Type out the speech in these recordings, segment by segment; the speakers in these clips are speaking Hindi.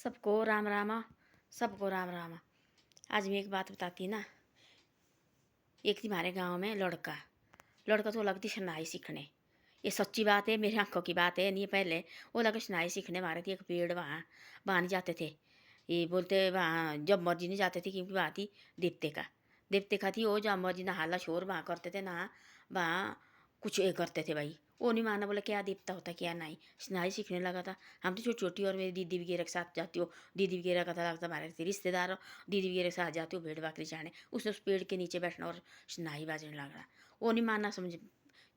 सबको राम राम। सबको राम राम। आज मैं एक बात बताती ना। एक थी हमारे गांव में लड़का लड़का तो लगती शनाई सीखने। ये सच्ची बात है, मेरी आंखों की बात है नहीं। पहले वो लगे शनाई सीखने हमारे थी एक पेड़ वहाँ बांध जाते थे। ये बोलते वहाँ जब मर्जी नहीं जाते थे क्योंकि वहाँ थी देवते का थी वो। जब मर्जी नहाला शोर वहाँ करते थे ना, वहाँ कुछ ये करते थे भाई। वो नहीं माना, बोले क्या देवता होता क्या नहीं। सिलाई सीखने लगा था। हम तो छोटी छोटी और मेरी दीदी वगैरह के साथ जाती हो। दीदी वगैरह का था लगता हमारे थे रिश्तेदार। दीदी वगैरह के साथ जाती हो भेड़ बकरी चाहने। उसने उस पेड़ के नीचे बैठना और सिलाई बाजने लगा। वो नहीं माना, समझ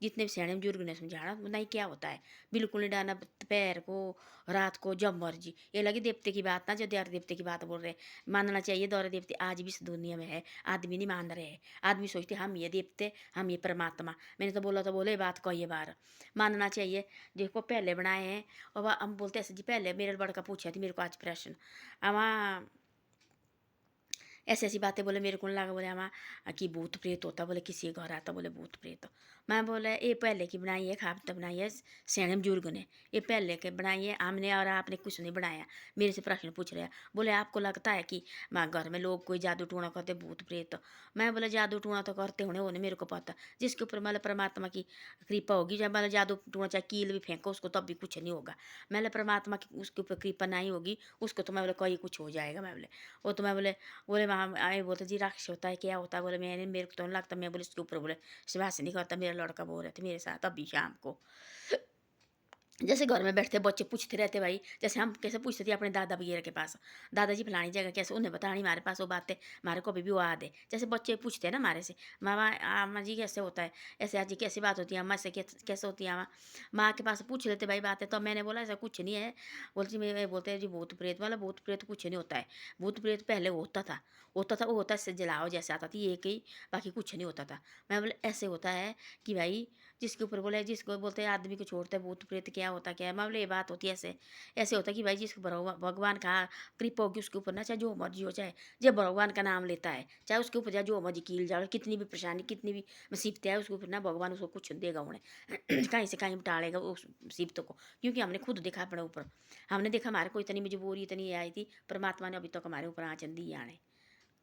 जितने भी सियाने बुजुर्ग ने समझाना नहीं क्या होता है। बिल्कुल नहीं डालना दोपहर को रात को जब मर्जी। ये लगी देवते की बात ना, जो दौरे देवते की बात बोल रहे। मानना चाहिए दौरे देवते आज भी इस दुनिया में है। आदमी नहीं मान रहे हैं। आदमी सोचते हम ये देवते हम ये परमात्मा। मैंने तो बोला तो बोले बात को ये बार मानना चाहिए। जिसको पहले बनाए हैं और हम बोलते ऐसे जी। पहले मेरे बड़का पूछा थी मेरे को आज प्रश्न अमा ऐसी ऐसी बातें बोले। मेरे को नहीं लगा बोले हमारा कि भूत प्रेत होता। बोले किसी घर आता बोले भूत प्रेत। मैं बोले ये पहले की बनाई है, खाब तक बनाई है सियाने बुजुर्ग ने। ये पहले के बनाई है हमने और आपने कुछ नहीं बनाया। मेरे से प्रश्न पूछ रहे हैं। बोले आपको लगता है कि माँ घर में लोग कोई जादू टूणा करते भूत प्रेत। मैं बोले जादू टूणा तो करते होने उन्हें मेरे को पता। जिसके ऊपर मतलब परमात्मा की कृपा होगी, जब मतलब जादू टूणा चाहे कील भी फेंको उसको तब भी कुछ नहीं होगा। मैं परमात्मा की उसके ऊपर कृपा नहीं होगी उसको तो मैं बोले कहीं कुछ हो जाएगा। मैं बोले वो तो मैं बोले बोले वहाँ आए बोलते जी राक्षस होता है क्या होता है। बोले मैंने मेरे को तो नहीं लगता। मैं बोले इसके ऊपर बोले विश्वास नहीं करता। मेरा लड़का बोल रहे थे मेरे साथ अभी शाम को। जैसे घर में बैठते बच्चे पूछते रहते भाई। जैसे हम कैसे पूछते थे अपने दादा वगैरह के पास, दादाजी फलानी जगह कैसे, उन्हें बतानी हमारे पास वो बातें हमारे को अभी भी वो याद है। जैसे बच्चे पूछते हैं ना हमारे से, मामा अम्मा जी कैसे होता है, ऐसे आज जी कैसी बात होती है, अम्मा से कैसे होती है अम्मा। माँ के पास पूछ लेते भाई बातें। तो मैंने बोला ऐसा कुछ नहीं है। बोलती मैं बोलते हैं जी भूत प्रेत वाला भूत प्रेत कुछ नहीं होता है। भूत प्रेत पहले होता था वो होता है जलाओ जैसे आता थी एक ही, बाकी कुछ नहीं होता था। मैं बोले ऐसे होता है कि भाई जिसके ऊपर बोले जिसको बोलते हैं आदमी को छोड़ते हैं भूत प्रेत क्या होता क्या है। मामले ये बात होती है ऐसे ऐसे होता है कि भाई जिसको भगवान का कृपा होगी उसके ऊपर ना, चाहे जो मर्जी हो, चाहे जब भगवान का नाम लेता है चाहे उसके ऊपर चाहे जो मर्जी कील जाए, कितनी भी परेशानी कितनी भी मुसीबतें आए उसके ऊपर ना भगवान उसको कुछ देगा उन्हें कहीं से कहीं टालेगा उस मुसीबतों को। क्योंकि हमने खुद देखा अपने ऊपर। हमने देखा हमारे को इतनी मजबूरी इतनी आई थी, परमात्मा ने अभी तक हमारे ऊपर आँचन दी आने।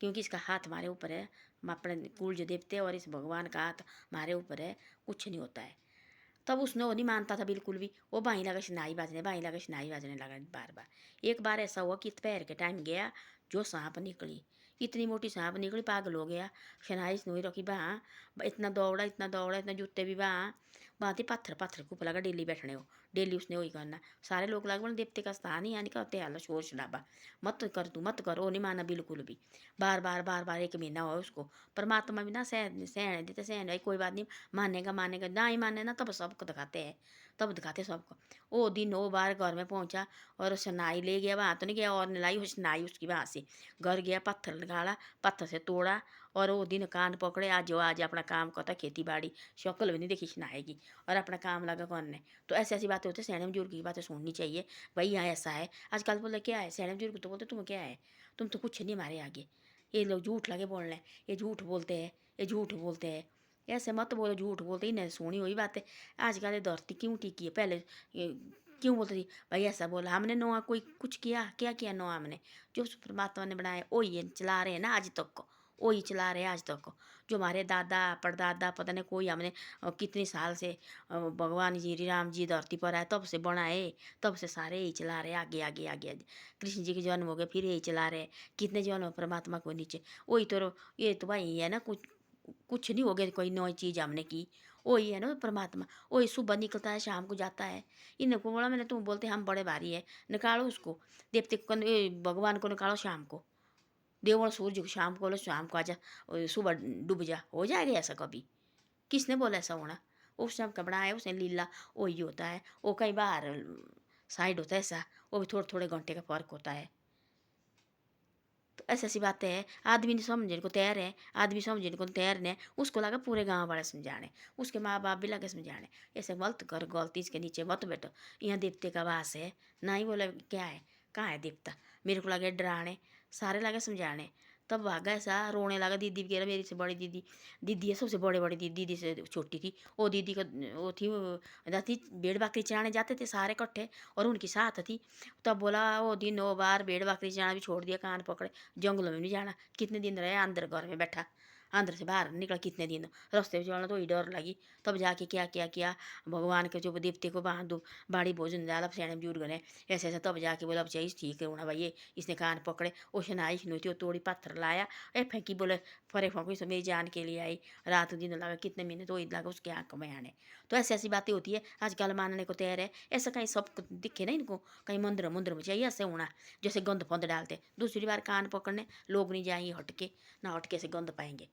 क्योंकि इसका हाथ हमारे ऊपर है। हम अपने कुल जो देवते और इस भगवान का हाथ हमारे ऊपर है। कुछ नहीं होता है। तब उसने वो नहीं मानता था बिल्कुल भी। वो बाई लगा शनाई बाजने लगा बार बार। एक बार ऐसा हुआ कि दोपहर के टाइम गया, जो सांप निकली, इतनी मोटी सांप निकली, पागल हो गया। शनाई नहीं रखी वहाँ, इतना दौड़ा इतना जूते भी वहाँ वहाँ थी पत्थर पत्थर के ऊपर लगा डेली बैठने हो। डेली उसने वही करना। सारे लोग लगे बोले देवते का स्थान ही यानी कहते हाल शोर शराबा मत कर तू मत कर। वो नहीं माना बिल्कुल भी। बार बार एक महीना हुआ उसको। परमात्मा भी ना सहने देते सहन भाई कोई बात नहीं, मानेगा ना ही माने ना तब सबको दिखाते हैं। तब दिखाते सबको। वो दिन वो बार घर में पहुंचा और शनाई ले गया। वहाँ तो नहीं गया और लाई उस शनाई उसकी वहाँ से घर गया, पत्थर निकाला, पत्थर से तोड़ा और वो दिन कान पकड़े आज आज अपना काम करता खेती बाड़ी, शक्ल भी नहीं देखी शनाएगी और अपना काम लगा करने। तो ऐसी ऐसी बातें होती है। सैने बुजुर्ग की बातें सुननी चाहिए। भाई यहाँ ऐसा है आजकल बोलते क्या है, सैने बुजुर्ग तो बोलते तुम्हें क्या है, तुम तो कुछ नहीं हमारे आगे। ये लोग झूठ लगे बोलने, ये झूठ बोलते हैं, ये झूठ बोलते हैं। ऐसे मत बोलो, झूठ बोलते ही नहीं सुनी हुई बातें। आजकल ये धरती क्यों टिकी है, पहले क्यों बोलते थी भाई ऐसा बोला हमने नोआ कोई कुछ किया क्या किया नोआ हमने। जो परमात्मा ने बनाया वही ये चला रहे हैं ना आज तक को, वही चला रहे हैं आज तक को। जो हमारे दादा परदादा पता नहीं कोई हमने कितने साल से भगवान जी श्री राम जी धरती पर आए तब से बनाए, तब से सारे यही चला रहे आगे आगे आगे आगे। कृष्ण जी के जन्म हो गए फिर यही चला रहे। कितने जन्म परमात्मा को नीचे वही तो। ये तो भाई है ना, कुछ नहीं हो गया कोई नई चीज़ हमने की। वही है ना परमात्मा। वही सुबह निकलता है शाम को जाता है। इनको बोला मैंने, तुम बोलते हम बड़े भारी है, निकालो उसको देवते को भगवान को निकालो शाम को। देवल सूर्य को शाम को बोलो शाम को आजा सुबह डूब जा, हो जाएगा ऐसा कभी? किसने बोला ऐसा होना? उस टाइम का बनाया उसने लीला वही होता है। वो कई बार साइड होता है ऐसा, वो भी थोड़े थोड़े घंटे का फर्क होता है। तो ऐसी ऐसी बातें हैं। आदमी नहीं समझने को तैयार है, आदमी समझने को तैयार नहीं है। उसको लगा पूरे गांव वाले समझाने, उसके माँ बाप भी लगे समझाने ऐसे मत कर, गलती इसके नीचे मत बैठो, यहाँ देवते का वास है। ना ही बोले क्या है, कहाँ है देवता। मेरे को लगे डराने, सारे लगे समझाने। तब भागा ऐसा रोने लगा। दीदी वगैरह मेरी से बड़ी दीदी, दीदी है सबसे बड़े दीदी, दीदी से छोटी थी वो। दीदी का वो थी वो जाती भेड़ बकरी चराने जाते थे सारे इकट्ठे और उनकी साथ थी। तब बोला वो दिन वो बार भेड़ बकरी चराना भी छोड़ दिया, कान पकड़े जंगलों में नहीं जाना। कितने दिन रहे अंदर घर में बैठा, अंदर से बाहर निकला कितने दिन। रास्ते में चलना तो ही डर लगी। तब जाके क्या क्या किया, भगवान के जो देवते को बांधो बाड़ी भोजन डाला सैने बुजुर्ग ने ऐसे ऐसे। तब जाके बोला अब चाहिए ठीक है होना भाई, ये इसने कान पकड़े ओशन आई खिनोती वो तोड़ी पत्थर लाया ए फेंकी। बोले फरे फूकी सो मेरी जान के लिए आई। रात दिन लगा कितने महीने तो लगा उसके आँख में आने। तो ऐसी ऐसी बातें होती है आजकल मानने को तैयार है। ऐसा कहीं सब दिखे ना इनको, कहीं मंदिर मंदिर में चाहिए ऐसे होना जैसे गंद फंद डालते। दूसरी बार कान पकड़ने लोग नहीं जाएंगे हटके, ना हटके से गंद पाएंगे।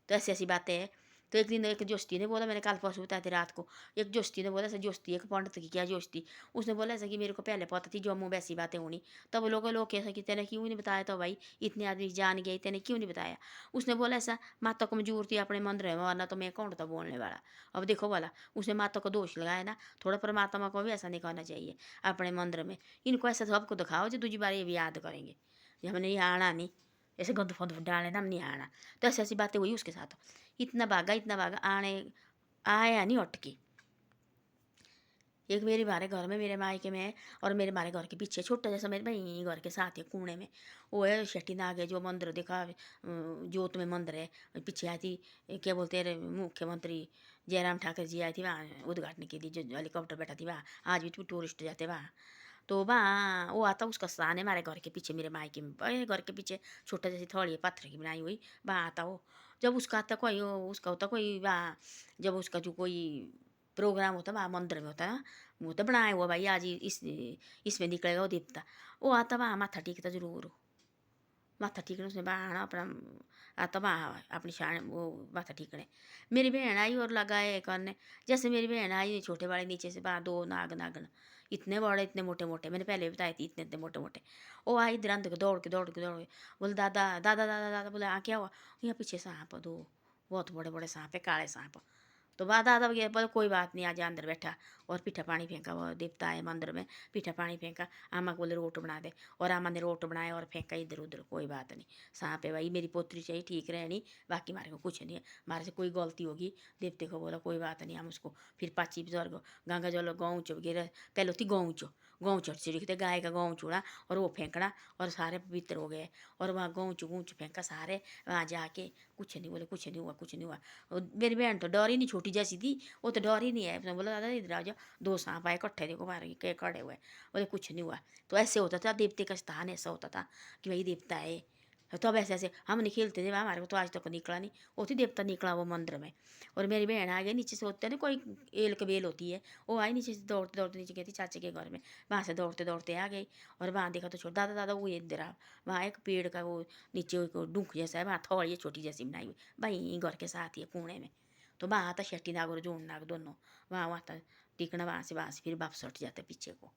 तो ऐसी ऐसी बातें हैं। तो एक दिन एक जोस्ती ने बोला, मैंने कल परसों बताया थी रात को। एक जोस्ती ने बोला ऐसा, जोस्ती एक पंडित की क्या जोस्ती, उसने बोला ऐसा कि मेरे को पहले पता थी जो मुँह वैसी बातें होनी। तब लोग कैसा कि तेने क्यों नहीं बताया, तो भाई इतने आदमी जान गए तेने क्यों नहीं बताया। उसने बोला ऐसा माता कमजोर थी अपने मंदिर में, वरना तो मैं कौन था बोलने वाला। अब देखो वाला उसने माता को दोष लगाया ना, थोड़ा परमात्मा को भी ऐसा नहीं करना चाहिए अपने मंदिर में। इनको ऐसा सबको दिखाओ जो दूसरी बार ये भी याद करेंगे कि हमने ये आना नहीं, ऐसे गंद फंद डाले ना हम नहीं आना। तो ऐसी ऐसी बातें हुई उसके साथ। इतना भागा आने आया नहीं हट के। एक मेरे हमारे घर में मेरे मायके में है और मेरे हमारे घर के पीछे छोटा जैसा मेरे भाई घर के साथ है कुएं में, वो है शेट्टी नाग है जो मंदिर देखा जोत में मंदिर है। पीछे आई थी क्या बोलते हैं मुख्यमंत्री जयराम ठाकुर जी आई थी वहाँ उद्घाटन के लिए, जो हेलीकॉप्टर बैठा थी वहाँ। आज भी टूरिस्ट जाते वहाँ। तो वहाँ वो आता उसका स्थान है हमारे घर के पीछे, मेरे मायके में घर के पीछे छोटा जैसी थोड़ी है पत्थर की बनाई हुई। वहाँ आता वो, जब उसका आता कोई उसका होता कोई वहाँ, जब उसका जो कोई प्रोग्राम होता वहाँ मंदिर में होता है, वो तो बनाया हुआ भाई आज इसमें निकलेगा वो देवता। वो आता वहाँ माथा टेकता जरूर, माथा टेकने उसने बहाना अपना आता वहाँ अपनी शान वो माथा टेकने। मेरी बहन आई और लगाए करने। जैसे मेरी बहन आई छोटे वाले नीचे से वहाँ दो नाग नागन इतने बड़े इतने मोटे मोटे, मैंने पहले भी बताए थे इतने इतने मोटे मोटे। वो आई इधर अंदर दौड़ के बोले दादा दादा दादा दादा। बोले हाँ क्या हुआ, यहाँ पीछे सांप दो बहुत बड़े बड़े सांप है काले सांप। तो बाद दादा गया बोले कोई बात नहीं, आजा अंदर बैठा और पीठा पानी फेंका। वो देवता है मंदिर में, पीठा पानी फेंका। आमा को बोले रोट बना दे और आमा ने रोट बनाया और फेंका इधर उधर। कोई बात नहीं, सांप है भाई मेरी पोतरी चाहिए ठीक रहनी, बाकी हमारे को कुछ नहीं है। हमारे से कोई गलती होगी देवते को बोला कोई बात नहीं, हम उसको फिर पाची बुजुर्ग गंगा जल गौच वगैरह पहले होती गौच से लिखते गाय का गौच चूड़ा और वो फेंकना और सारे पवित्र हो गए। और वहाँ गौच फेंका सारे वहाँ जाके, कुछ नहीं बोले कुछ नहीं हुआ कुछ नहीं हुआ। और मेरी बहन तो डर ही नहीं, छोटी जैसी थी वो तो डर ही नहीं है। उसने बोला दादा इधर आ जाओ, दो सांप आए इकट्ठे देखो मारे के खड़े हुए। बोले कुछ नहीं हुआ। तो ऐसे होता था देवते का स्थान, ऐसा होता था कि भाई देवता है। तब ऐसे ऐसे हम नहीं खेलते थे वहाँ, हमारे को तो आज तक निकला नहीं। वो थी देवता निकला वो मंदिर में। और मेरी बहन आ गई नीचे से, होते ना कोई एल के बेल होती है, वो आई नीचे से दौड़ते दौड़ते नीचे गई थी चाचे के घर में। वहाँ से दौड़ते दौड़ते आ गई और वहाँ देखा तो छोड़ दादा दादा वो इधर आ। वहाँ एक पेड़ का वो नीचे डूंख जैसा है, वहाँ थोड़ी छोटी जैसी बनाई हुई भाई घर के साथ ही कोने में। तो वहाँ आता शेट्टी नाग और जोन नाग दोनों वहाँ आता टिकना। वहाँ से फिर वापस हट जाते पीछे को।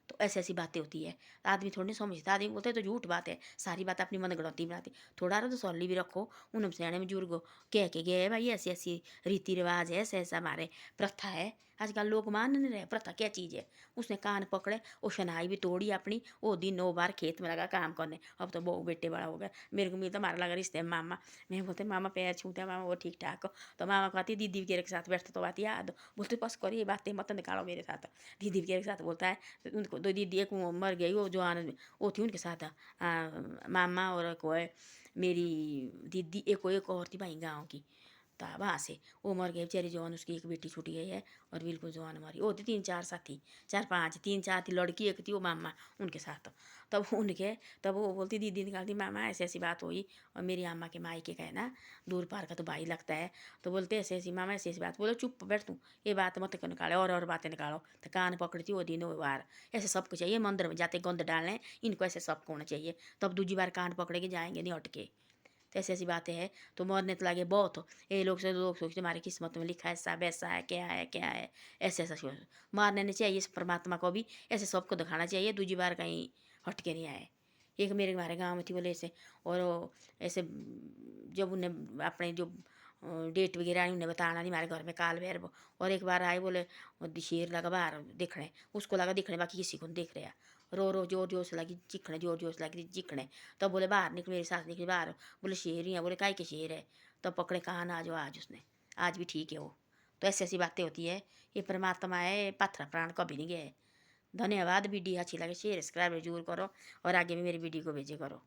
तो ऐसी ऐसी बातें होती है। आदमी थोड़ी नहीं समझता, आदमी बोलते तो झूठ बात है, सारी बात अपनी मनगढ़ंती बनाती। थोड़ा तो सौली भी रखो, उन सियाने बुजुर्ग कह के गए भाई ऐसी ऐसी रीति रिवाज है, ऐसे ऐसा हमारे प्रथा है। आजकल लोग मान नहीं रहे प्रथा क्या चीज़ है। उसने कान पकड़े वो शनाई भी तोड़ी अपनी, वो दिन 9 बार खेत में लगा काम करने। अब तो बहू बेटे बड़ा हो गया, मेरे को मिलता मारा लगा रिश्ते में मामा। मैं बोलते मामा पैर छूते मामा वो ठीक ठाक हो। तो मामा कहती दीदी वगैरह के साथ बैठते तो बात याद बोलते बस करिए बातें मत निकालो मेरे साथ। दीदी वगैरह के साथ बोलता है। तो उनको दो दीदी एक मर गई वो जवान वो थी उनके साथ मामा और एक वो है मेरी दीदी, एक और थी भाई गाँव की। तो वहाँ से वो मर गई बेचारी जवान, उसकी एक बेटी छूट गई है और बिल्कुल जवान मरी। वो थी 3 4 साथी, 4 5 3 4 थी लड़की, एक थी वो मामा उनके साथ। तब उनके तब वो बोलती दीदी निकालती मामा ऐसी ऐसी बात हुई। और मेरी अम्मा के मायके का है ना दूर पार का तो भाई लगता है। तो बोलते ऐसी ऐसी मामा ऐसी ऐसी बात। बोलो चुप बैठ तू, ये बात मत को निकाले और बातें निकालो। तो कान पकड़ती वो दिन वो बार। ऐसे सबको चाहिए मंदिर में जाते गंद डालने, इनको ऐसे सबको होना चाहिए। तब दूसरी बार कान पकड़े के जाएंगे नहीं हटके। तो ऐसी ऐसी बातें हैं। तो मरने तो लगे बहुत हो ये लोग सोचते हमारी किस्मत में लिखा है ऐसा वैसा है क्या है क्या है। ऐसे ऐसा सोच मारने नहीं चाहिए परमात्मा को भी, ऐसे सबको दिखाना चाहिए दूसरी बार कहीं हटके नहीं आए। एक मेरे हमारे गाँव में थी बोले ऐसे, और ऐसे जब उन्हें अपने जो डेट वगैरह आई उन्हें बताना नहीं हमारे घर में काल भैरव। और एक बार आए बोले वो शेर लगा बाहर देखने, उसको लगा दिखने बाकी किसी को नहीं देख रहा। रो रो जोर जोर से लगी चीखने, जोर जोर से लगी चीखने। तो बोले बाहर निकल, मेरी सास निकली बाहर। बोले शेर ही है। बोले काय के शेर है? तो पकड़े, कहा ना, आज वो, आज उसने, आज भी ठीक है वो। तो ऐसी ऐसी बातें होती है। ये परमात्मा है, पाथर प्राण कभी नहीं गए। धन्यवाद। वीडियो अच्छी लगे शेयर सब्सक्राइब जरूर करो और आगे भी मेरी वीडियो को भेजे करो।